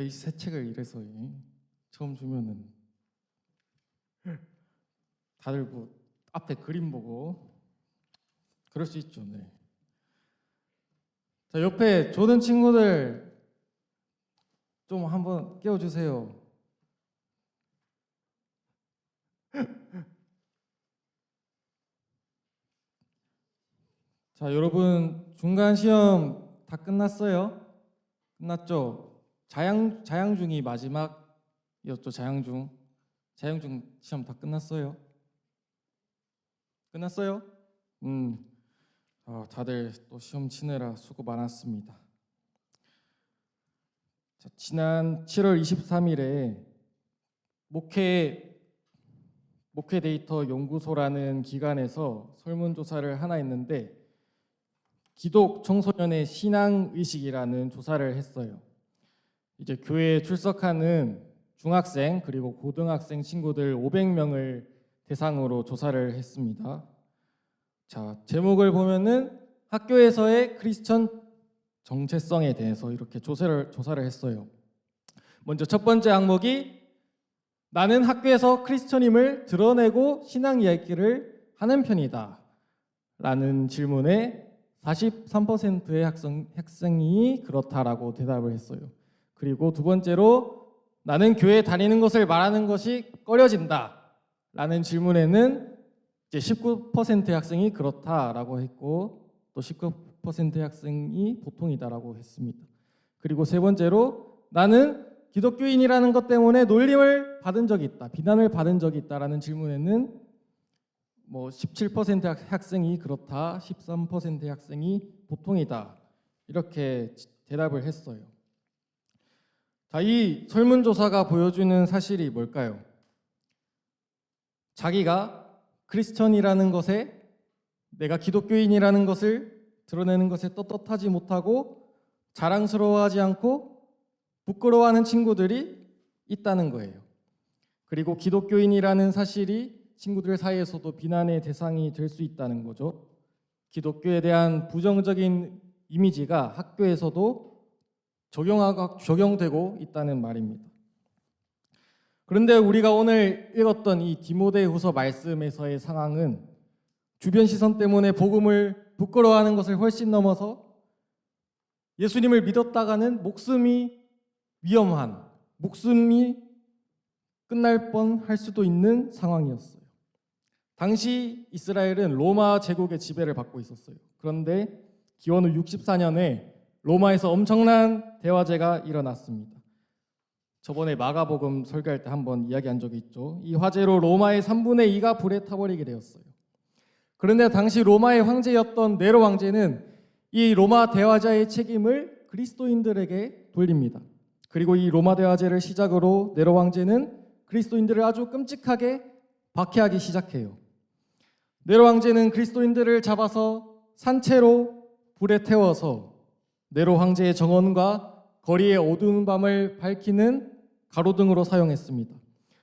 이 새 책을 이래서 처음 주면은 다들 뭐 앞에 그림 보고 그럴 수 있죠. 네. 자, 옆에 조는 친구들 좀 한번 깨워주세요. 자, 여러분 중간 시험 다 끝났어요? 끝났죠? 자양중이 마지막이었죠. 자양중 시험 다 끝났어요? 끝났어요? 다들 또 시험 치느라 수고 많았습니다. 자, 지난 7월 23일에 목회 데이터 연구소라는 기관에서 설문조사를 하나 했는데 기독 청소년의 신앙 의식이라는 조사를 했어요. 이제 교회에 출석하는 중학생 그리고 고등학생 친구들 500명을 대상으로 조사를 했습니다. 자, 제목을 보면은 학교에서의 크리스천 정체성에 대해서 이렇게 조사를 했어요. 먼저 첫 번째 항목이 나는 학교에서 크리스천임을 드러내고 신앙 이야기를 하는 편이다 라는 질문에 43%의 학생이 그렇다라고 대답을 했어요. 그리고 두 번째로 나는 교회 다니는 것을 말하는 것이 꺼려진다 라는 질문에는 이제 19%의 학생이 그렇다라고 했고 또 19%의 학생이 보통이다라고 했습니다. 그리고 세 번째로 나는 기독교인이라는 것 때문에 놀림을 받은 적이 있다, 비난을 받은 적이 있다라는 질문에는 17%의 학생이 그렇다, 13%의 학생이 보통이다 이렇게 대답을 했어요. 자, 이 설문조사가 보여주는 사실이 뭘까요? 자기가 크리스천이라는 것에 내가 기독교인이라는 것을 드러내는 것에 떳떳하지 못하고 자랑스러워하지 않고 부끄러워하는 친구들이 있다는 거예요. 그리고 기독교인이라는 사실이 친구들 사이에서도 비난의 대상이 될 수 있다는 거죠. 기독교에 대한 부정적인 이미지가 학교에서도 적용되고 있다는 말입니다. 그런데 우리가 오늘 읽었던 이 디모데후서 말씀에서의 상황은 주변 시선 때문에 복음을 부끄러워하는 것을 훨씬 넘어서 예수님을 믿었다가는 목숨이 위험한, 목숨이 끝날 뻔할 수도 있는 상황이었어요. 당시 이스라엘은 로마 제국의 지배를 받고 있었어요. 그런데 기원 후 64년에 로마에서 엄청난 대화재가 일어났습니다. 저번에 마가복음 설교할 때 한번 이야기한 적이 있죠. 이 화재로 로마의 3분의 2가 불에 타버리게 되었어요. 그런데 당시 로마의 황제였던 네로 황제는 이 로마 대화재의 책임을 그리스도인들에게 돌립니다. 그리고 이 로마 대화재를 시작으로 네로 황제는 그리스도인들을 아주 끔찍하게 박해하기 시작해요. 네로 황제는 그리스도인들을 잡아서 산채로 불에 태워서 네로 황제의 정원과 거리의 어두운 밤을 밝히는 가로등으로 사용했습니다.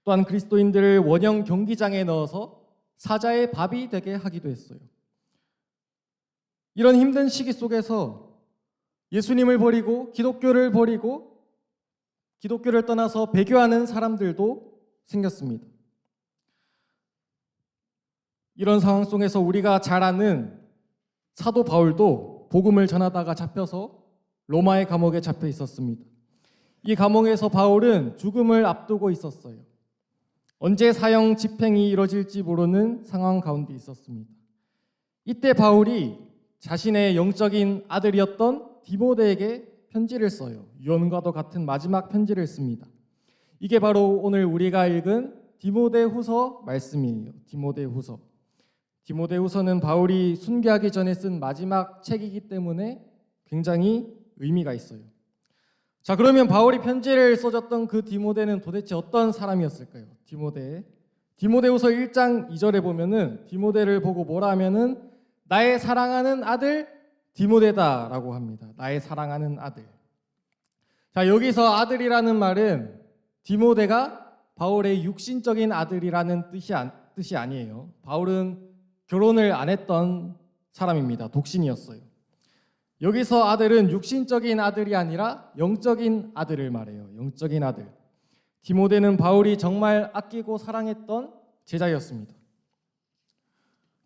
또한 그리스도인들을 원형 경기장에 넣어서 사자의 밥이 되게 하기도 했어요. 이런 힘든 시기 속에서 예수님을 버리고 기독교를 떠나서 배교하는 사람들도 생겼습니다. 이런 상황 속에서 우리가 잘 아는 사도 바울도 복음을 전하다가 잡혀서 로마의 감옥에 잡혀 있었습니다. 이 감옥에서 바울은 죽음을 앞두고 있었어요. 언제 사형 집행이 이뤄질지 모르는 상황 가운데 있었습니다. 이때 바울이 자신의 영적인 아들이었던 디모데에게 편지를 써요. 유언과도 같은 마지막 편지를 씁니다. 이게 바로 오늘 우리가 읽은 디모데후서 말씀이에요. 디모데후서는 바울이 순교하기 전에 쓴 마지막 책이기 때문에 굉장히 의미가 있어요. 자, 그러면 바울이 편지를 써줬던 그 디모데는 도대체 어떤 사람이었을까요? 디모데후서 1장 2절에 보면은 디모데를 보고 뭐라 하면은 나의 사랑하는 아들 디모데다라고 합니다. 나의 사랑하는 아들. 자, 여기서 아들이라는 말은 디모데가 바울의 육신적인 아들이라는 뜻이 아니에요. 바울은 결혼을 안 했던 사람입니다. 독신이었어요. 여기서 아들은 육신적인 아들이 아니라 영적인 아들을 말해요. 영적인 아들. 디모데는 바울이 정말 아끼고 사랑했던 제자였습니다.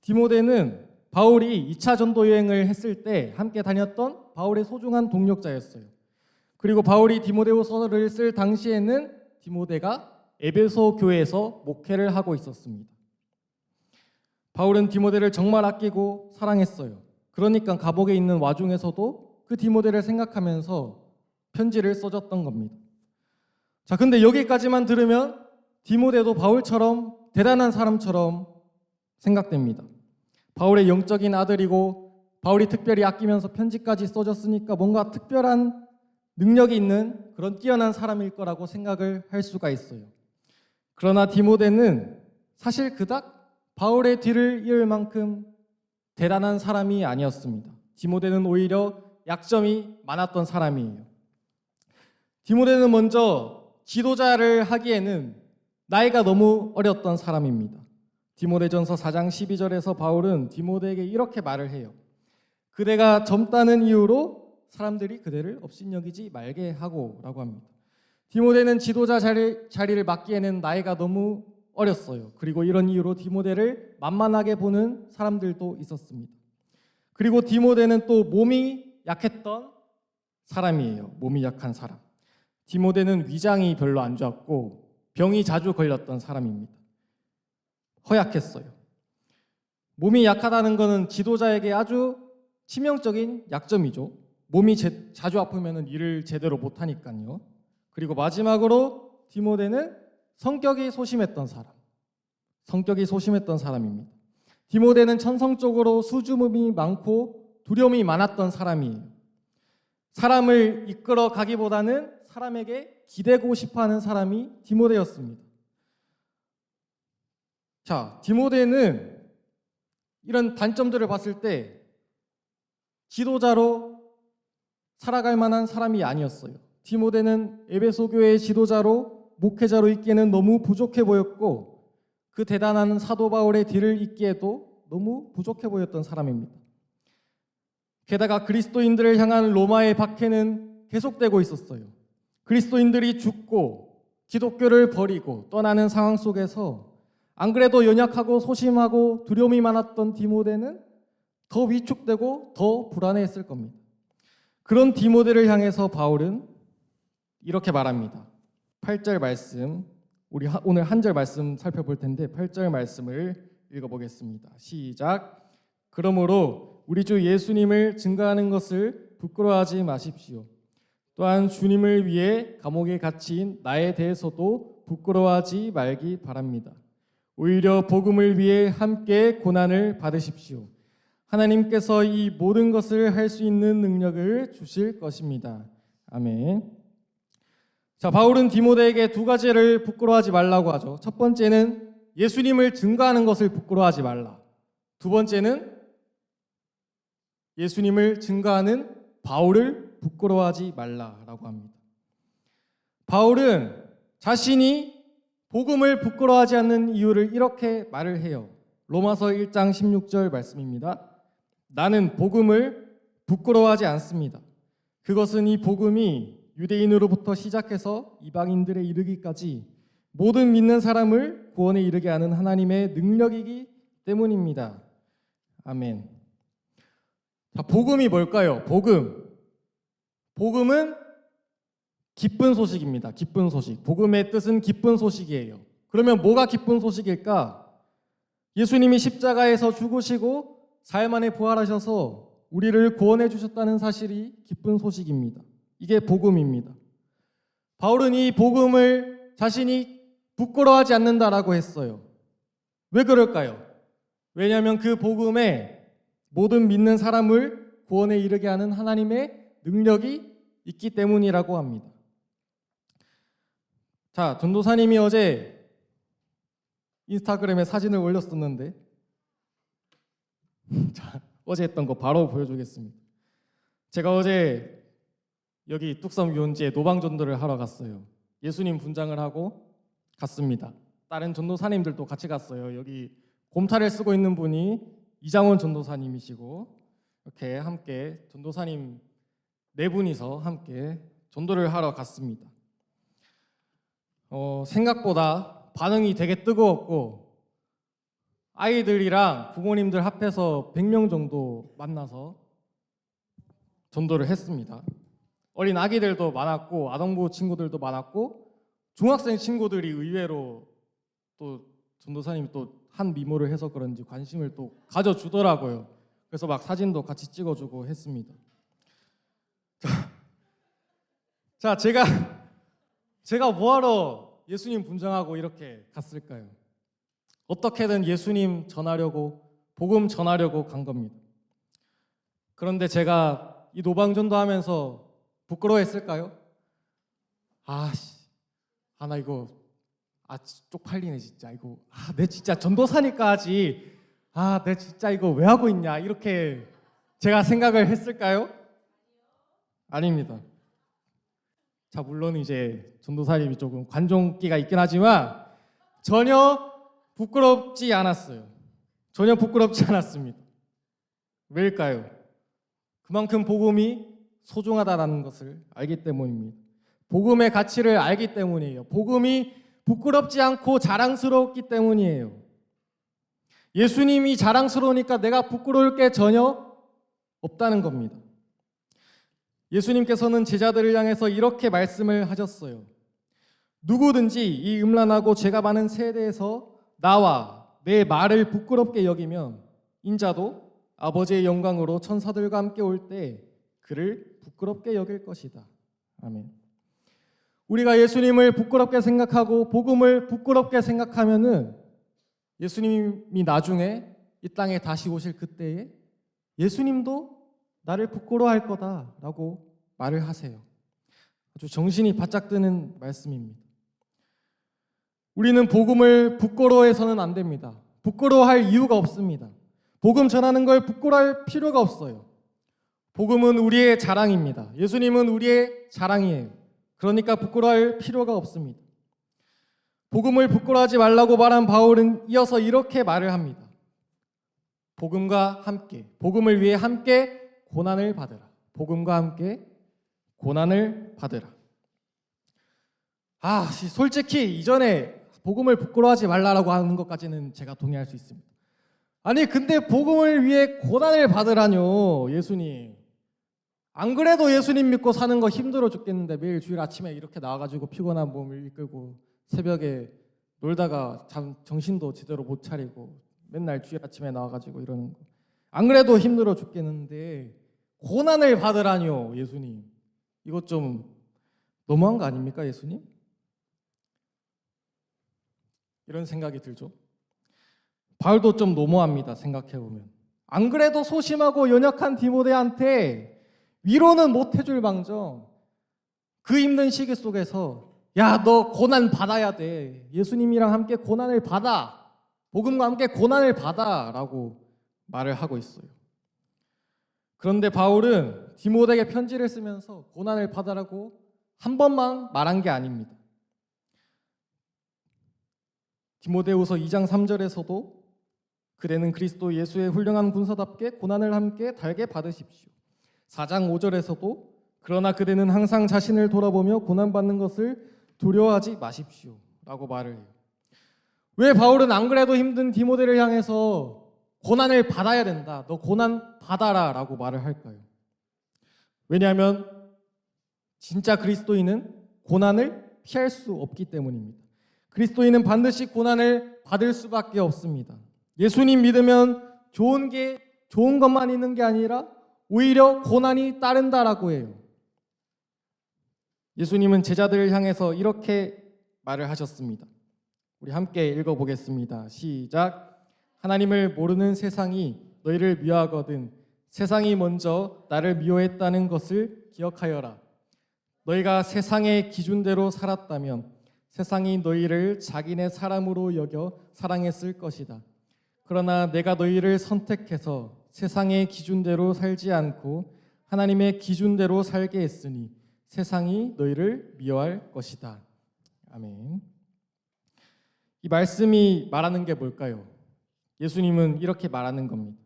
디모데는 바울이 2차 전도 여행을 했을 때 함께 다녔던 바울의 소중한 동력자였어요. 그리고 바울이 디모데후서를 쓸 당시에는 디모데가 에베소 교회에서 목회를 하고 있었습니다. 바울은 디모데를 정말 아끼고 사랑했어요. 그러니까 감옥에 있는 와중에서도 그 디모데를 생각하면서 편지를 써줬던 겁니다. 자, 근데 여기까지만 들으면 디모데도 바울처럼 대단한 사람처럼 생각됩니다. 바울의 영적인 아들이고 바울이 특별히 아끼면서 편지까지 써줬으니까 뭔가 특별한 능력이 있는 그런 뛰어난 사람일 거라고 생각을 할 수가 있어요. 그러나 디모데는 사실 그닥 바울의 뒤를 이을 만큼 대단한 사람이 아니었습니다. 디모데는 오히려 약점이 많았던 사람이에요. 디모데는 먼저 지도자를 하기에는 나이가 너무 어렸던 사람입니다. 디모데전서 4장 12절에서 바울은 디모데에게 이렇게 말을 해요. 그대가 젊다는 이유로 사람들이 그대를 업신여기지 말게 하고 라고 합니다. 디모데는 지도자 자리를 맡기에는 나이가 너무 어렸어요. 그리고 이런 이유로 디모데를 만만하게 보는 사람들도 있었습니다. 그리고 디모데는 또 몸이 약했던 사람이에요. 몸이 약한 사람. 디모데는 위장이 별로 안 좋았고 병이 자주 걸렸던 사람입니다. 허약했어요. 몸이 약하다는 것은 지도자에게 아주 치명적인 약점이죠. 몸이 자주 아프면 일을 제대로 못하니까요. 그리고 마지막으로 디모데는 성격이 소심했던 사람입니다. 디모데는 천성적으로 수줍음이 많고 두려움이 많았던 사람이에요. 사람을 이끌어 가기보다는 사람에게 기대고 싶어하는 사람이 디모데였습니다. 자, 디모데는 이런 단점들을 봤을 때 지도자로 살아갈 만한 사람이 아니었어요. 디모데는 에베소 교회의 지도자로 목회자로 있기에는 너무 부족해 보였고 그 대단한 사도 바울의 뒤를 잇기에도 너무 부족해 보였던 사람입니다. 게다가 그리스도인들을 향한 로마의 박해는 계속되고 있었어요. 그리스도인들이 죽고 기독교를 버리고 떠나는 상황 속에서 안 그래도 연약하고 소심하고 두려움이 많았던 디모데는 더 위축되고 더 불안해했을 겁니다. 그런 디모데를 향해서 바울은 이렇게 말합니다. 8절 말씀, 우리 오늘 한 절 말씀 살펴볼 텐데 8절 말씀을 읽어보겠습니다. 시작. 그러므로 우리 주 예수님을 증거하는 것을 부끄러워하지 마십시오. 또한 주님을 위해 감옥에 갇힌 나에 대해서도 부끄러워하지 말기 바랍니다. 오히려 복음을 위해 함께 고난을 받으십시오. 하나님께서 이 모든 것을 할 수 있는 능력을 주실 것입니다. 아멘. 자, 바울은 디모데에게 두 가지를 부끄러워하지 말라고 하죠. 첫 번째는 예수님을 증거하는 것을 부끄러워하지 말라. 두 번째는 예수님을 증거하는 바울을 부끄러워하지 말라라고 합니다. 바울은 자신이 복음을 부끄러워하지 않는 이유를 이렇게 말을 해요. 로마서 1장 16절 말씀입니다. 나는 복음을 부끄러워하지 않습니다. 그것은 이 복음이 유대인으로부터 시작해서 이방인들에 이르기까지 모든 믿는 사람을 구원에 이르게 하는 하나님의 능력이기 때문입니다. 아멘. 자, 복음이 뭘까요? 복음은 기쁜 소식입니다. 기쁜 소식. 복음의 뜻은 기쁜 소식이에요. 그러면 뭐가 기쁜 소식일까? 예수님이 십자가에서 죽으시고 사흘 만에 부활하셔서 우리를 구원해 주셨다는 사실이 기쁜 소식입니다. 이게 복음입니다. 바울은 이 복음을 자신이 부끄러워하지 않는다라고 했어요. 왜 그럴까요? 왜냐하면 그 복음에 모든 믿는 사람을 구원에 이르게 하는 하나님의 능력이 있기 때문이라고 합니다. 자, 전도사님이 어제 인스타그램에 사진을 올렸었는데 자, 어제 했던 거 바로 보여주겠습니다. 제가 어제 여기 뚝섬 유원지에 노방전도를 하러 갔어요. 예수님 분장을 하고 갔습니다. 다른 전도사님들도 같이 갔어요. 여기 곰탈을 쓰고 있는 분이 이장원 전도사님이시고 이렇게 함께 전도사님 네 분이서 함께 전도를 하러 갔습니다. 생각보다 반응이 되게 뜨거웠고 아이들이랑 부모님들 합해서 100명 정도 만나서 전도를 했습니다. 어린 아기들도 많았고 아동부 친구들도 많았고 중학생 친구들이 의외로 또 전도사님이 또 한 미모를 해서 그런지 관심을 또 가져주더라고요. 그래서 막 사진도 같이 찍어주고 했습니다. 자, 제가 뭐하러 예수님 분장하고 이렇게 갔을까요? 어떻게든 예수님 전하려고 복음 전하려고 간 겁니다. 그런데 제가 이 노방전도 하면서 부끄러워했을까요? 나 이거 쪽팔리네 진짜. 이거 내 진짜 전도사니까 하지. 내 진짜 이거 왜 하고 있냐 이렇게 제가 생각을 했을까요? 아닙니다. 자, 물론 이제 전도사님이 조금 관종기가 있긴 하지만 전혀 부끄럽지 않았어요. 전혀 부끄럽지 않았습니다. 왜일까요? 그만큼 복음이 소중하다는 것을 알기 때문입니다. 복음의 가치를 알기 때문이에요. 복음이 부끄럽지 않고 자랑스럽기 때문이에요. 예수님이 자랑스러우니까 내가 부끄러울 게 전혀 없다는 겁니다. 예수님께서는 제자들을 향해서 이렇게 말씀을 하셨어요. 누구든지 이 음란하고 죄가 많은 세대에서 나와 내 말을 부끄럽게 여기면 인자도 아버지의 영광으로 천사들과 함께 올 때 그를 부끄럽게 여길 것이다. 아멘. 우리가 예수님을 부끄럽게 생각하고 복음을 부끄럽게 생각하면은 예수님이 나중에 이 땅에 다시 오실 그때에 예수님도 나를 부끄러워할 거다라고 말을 하세요. 아주 정신이 바짝 드는 말씀입니다. 우리는 복음을 부끄러워해서는 안 됩니다. 부끄러워할 이유가 없습니다. 복음 전하는 걸 부끄러워할 필요가 없어요. 복음은 우리의 자랑입니다. 예수님은 우리의 자랑이에요. 그러니까 부끄러워할 필요가 없습니다. 복음을 부끄러워하지 말라고 말한 바울은 이어서 이렇게 말을 합니다. 복음과 함께, 복음을 위해 함께 고난을 받으라. 복음과 함께 고난을 받으라. 솔직히 이전에 복음을 부끄러워하지 말라고 하는 것까지는 제가 동의할 수 있습니다. 아니 근데 복음을 위해 고난을 받으라뇨, 예수님. 안 그래도 예수님 믿고 사는 거 힘들어 죽겠는데 매일 주일 아침에 이렇게 나와가지고 피곤한 몸을 이끌고 새벽에 놀다가 정신도 제대로 못 차리고 맨날 주일 아침에 나와가지고 이러는 거. 안 그래도 힘들어 죽겠는데 고난을 받으라뇨, 예수님. 이거 좀 너무한 거 아닙니까, 예수님? 이런 생각이 들죠. 바울도 좀 너무합니다, 생각해보면. 안 그래도 소심하고 연약한 디모데한테 위로는 못 해줄 망정 그 힘든 시기 속에서 너 고난 받아야 돼. 예수님이랑 함께 고난을 받아. 복음과 함께 고난을 받아 라고 말을 하고 있어요. 그런데 바울은 디모데에게 편지를 쓰면서 고난을 받아라고 한 번만 말한 게 아닙니다. 디모데후서 2장 3절에서도 그대는 그리스도 예수의 훌륭한 군사답게 고난을 함께 달게 받으십시오. 4장 5절에서도 그러나 그대는 항상 자신을 돌아보며 고난받는 것을 두려워하지 마십시오 라고 말을 해요. 왜 바울은 안 그래도 힘든 디모데를 향해서 고난을 받아야 된다, 너 고난 받아라 라고 말을 할까요? 왜냐하면 진짜 그리스도인은 고난을 피할 수 없기 때문입니다. 그리스도인은 반드시 고난을 받을 수밖에 없습니다. 예수님 믿으면 좋은 것만 있는 게 아니라 오히려 고난이 따른다라고 해요. 예수님은 제자들을 향해서 이렇게 말을 하셨습니다. 우리 함께 읽어보겠습니다. 시작. 하나님을 모르는 세상이 너희를 미워하거든 세상이 먼저 나를 미워했다는 것을 기억하여라. 너희가 세상의 기준대로 살았다면 세상이 너희를 자기네 사람으로 여겨 사랑했을 것이다. 그러나 내가 너희를 선택해서 세상의 기준대로 살지 않고 하나님의 기준대로 살게 했으니 세상이 너희를 미워할 것이다. 아멘. 이 말씀이 말하는 게 뭘까요? 예수님은 이렇게 말하는 겁니다.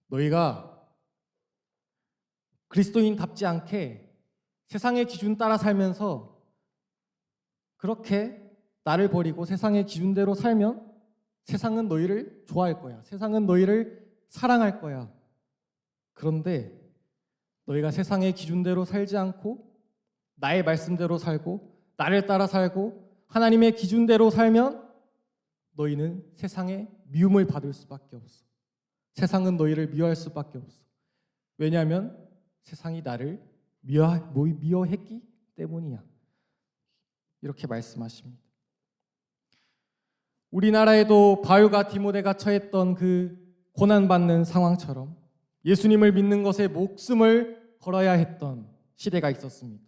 너희가 그리스도인답지 않게 세상의 기준 따라 살면서 그렇게 나를 버리고 세상의 기준대로 살면 세상은 너희를 좋아할 거야. 세상은 너희를 사랑할 거야. 그런데 너희가 세상의 기준대로 살지 않고 나의 말씀대로 살고 나를 따라 살고 하나님의 기준대로 살면 너희는 세상의 미움을 받을 수밖에 없어. 세상은 너희를 미워할 수밖에 없어. 왜냐하면 세상이 나를 미워했기 때문이야. 이렇게 말씀하십니다. 우리나라에도 바울과 디모데가 처했던 그 고난받는 상황처럼 예수님을 믿는 것에 목숨을 걸어야 했던 시대가 있었습니다.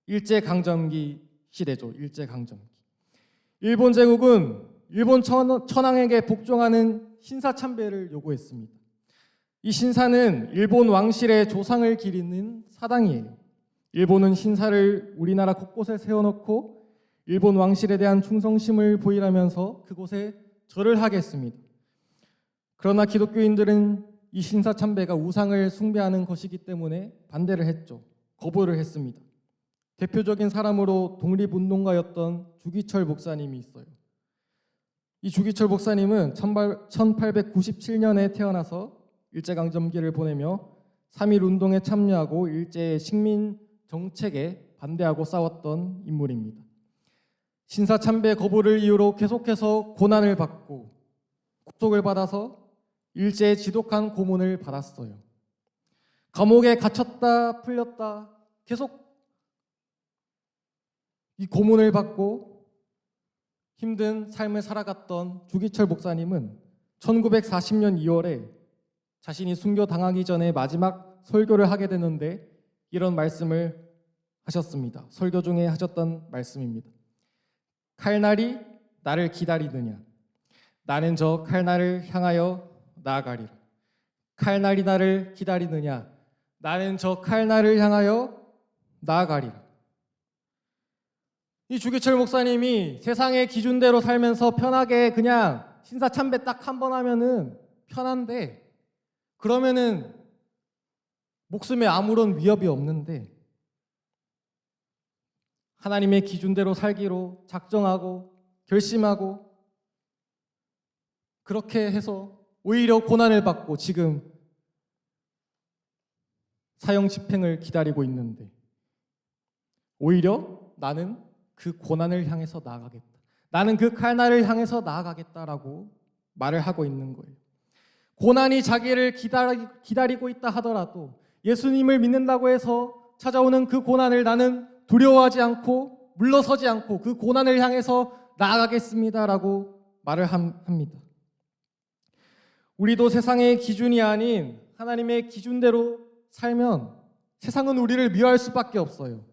일제강점기 시대죠. 일제강점기. 일본 제국은 일본 천황에게 복종하는 신사참배를 요구했습니다. 이 신사는 일본 왕실의 조상을 기리는 사당이에요. 일본은 신사를 우리나라 곳곳에 세워놓고 일본 왕실에 대한 충성심을 보이라면서 그곳에 절을 하게 했습니다. 그러나 기독교인들은 이 신사참배가 우상을 숭배하는 것이기 때문에 반대를 했죠. 거부를 했습니다. 대표적인 사람으로 독립운동가였던 주기철 목사님이 있어요. 이 주기철 목사님은 1897년에 태어나서 일제강점기를 보내며 3.1운동에 참여하고 일제의 식민 정책에 반대하고 싸웠던 인물입니다. 신사참배 거부를 이유로 계속해서 고난을 받고 구속을 받아서 일제의 지독한 고문을 받았어요. 감옥에 갇혔다 풀렸다 계속 이 고문을 받고 힘든 삶을 살아갔던 주기철 목사님은 1940년 2월에 자신이 순교당하기 전에 마지막 설교를 하게 되는데 이런 말씀을 하셨습니다. 설교 중에 하셨던 말씀입니다. 칼날이 나를 기다리느냐? 나는 저 칼날을 향하여 나아가리라. 칼날이 나를 기다리느냐? 나는 저 칼날을 향하여 나아가리라. 이 주기철 목사님이 세상의 기준대로 살면서 편하게 그냥 신사참배 딱 한 번 하면은 편한데 그러면은 목숨에 아무런 위협이 없는데 하나님의 기준대로 살기로 작정하고 결심하고 그렇게 해서 오히려 고난을 받고 지금 사형 집행을 기다리고 있는데 오히려 나는 그 고난을 향해서 나아가겠다. 나는 그 칼날을 향해서 나아가겠다라고 말을 하고 있는 거예요. 고난이 자기를 기다리고 있다 하더라도 예수님을 믿는다고 해서 찾아오는 그 고난을 나는 두려워하지 않고 물러서지 않고 그 고난을 향해서 나아가겠습니다라고 말을 합니다. 우리도 세상의 기준이 아닌 하나님의 기준대로 살면 세상은 우리를 미워할 수밖에 없어요.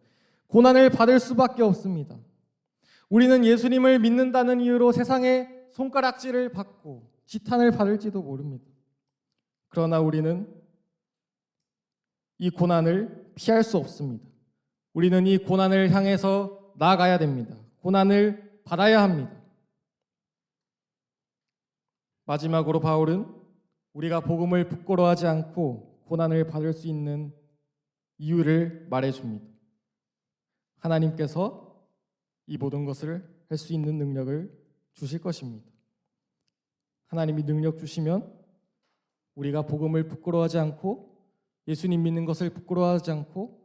고난을 받을 수밖에 없습니다. 우리는 예수님을 믿는다는 이유로 세상의 손가락질을 받고 지탄을 받을지도 모릅니다. 그러나 우리는 이 고난을 피할 수 없습니다. 우리는 이 고난을 향해서 나아가야 됩니다. 고난을 받아야 합니다. 마지막으로 바울은 우리가 복음을 부끄러워하지 않고 고난을 받을 수 있는 이유를 말해줍니다. 하나님께서 이 모든 것을 할 수 있는 능력을 주실 것입니다. 하나님이 능력 주시면 우리가 복음을 부끄러워하지 않고 예수님 믿는 것을 부끄러워하지 않고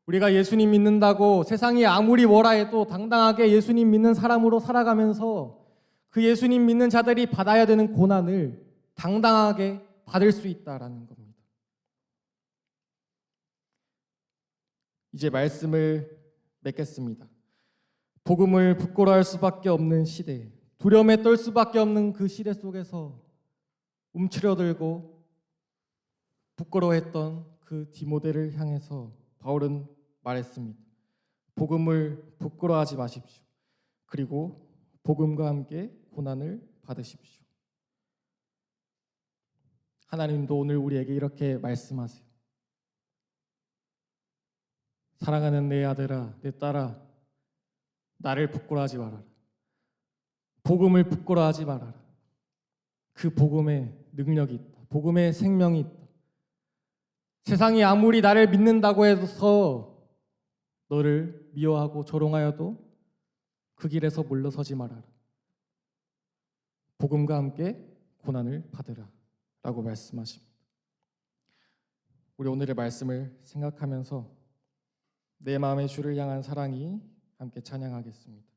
우리가 예수님 믿는다고 세상이 아무리 뭐라 해도 당당하게 예수님 믿는 사람으로 살아가면서 그 예수님 믿는 자들이 받아야 되는 고난을 당당하게 받을 수 있다라는 겁니다. 이제 말씀을 맺겠습니다. 복음을 부끄러워할 수밖에 없는 시대, 두려움에 떨 수밖에 없는 그 시대 속에서 움츠려들고 부끄러워했던 그 디모데를 향해서 바울은 말했습니다. 복음을 부끄러워하지 마십시오. 그리고 복음과 함께 고난을 받으십시오. 하나님도 오늘 우리에게 이렇게 말씀하세요. 사랑하는 내 아들아, 내 딸아, 나를 부끄러워하지 말아라. 복음을 부끄러워하지 말아라. 그 복음에 능력이 있다. 복음에 생명이 있다. 세상이 아무리 나를 믿는다고 해서 너를 미워하고 조롱하여도 그 길에서 물러서지 말아라. 복음과 함께 고난을 받으라 라고 말씀하십니다. 우리 오늘의 말씀을 생각하면서 내 마음의 주를 향한 사랑이 함께 찬양하겠습니다.